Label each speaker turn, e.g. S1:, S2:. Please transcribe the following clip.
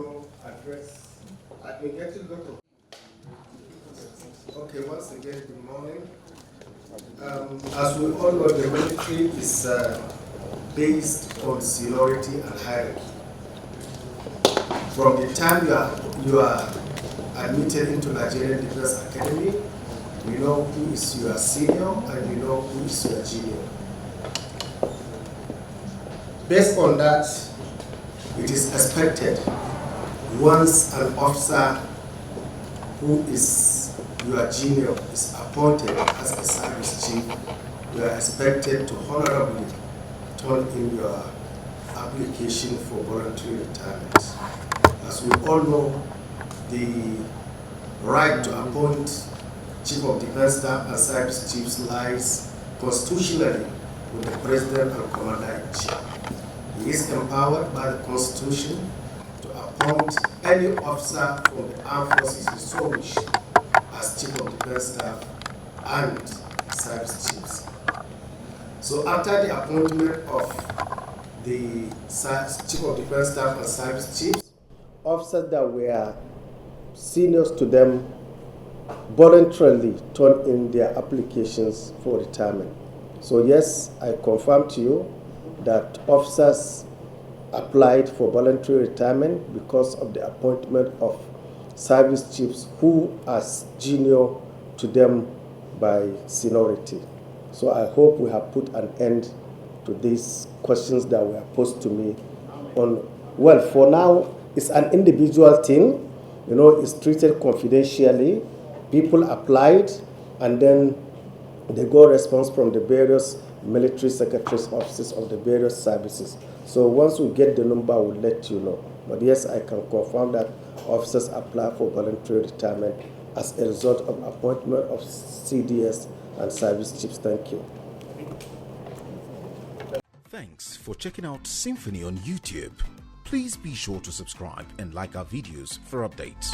S1: no address. I've been getting a lot of. Okay, once again, good morning. As we all know, the military is based on seniority and hierarchy. From the time you are admitted into Nigerian Defense Academy, you know who is your senior and you know who is your junior. Based on that, it is expected once an officer who is your junior is appointed as a service chief, you are expected to honorably turn in your application for voluntary retirement. As we all know, the right to appoint Chief of Defense Staff and Service Chiefs lies constitutionally with the President and Commander-in-Chief. He is empowered by the Constitution to appoint any officer from the armed forces he so wish as Chief of Defense Staff and Service Chiefs. So after the appointment of the Chief of Defense Staff and Service Chiefs, officers that were seniors to them voluntarily turn in their applications for retirement. So yes, I confirm to you that officers applied for voluntary retirement because of the appointment of service chiefs who are junior to them by seniority. So I hope we have put an end to these questions that were posed to me on, well, for now, it's an individual thing, you know, it's treated confidentially. People applied and then they got response from the various military secretaries' offices of the various services. So once we get the number, we'll let you know. But yes, I can confirm that officers apply for voluntary retirement as a result of appointment of CDS and service chiefs. Thank you.
S2: Thanks for checking out SYMFONI on YouTube. Please be sure to subscribe and like our videos for updates.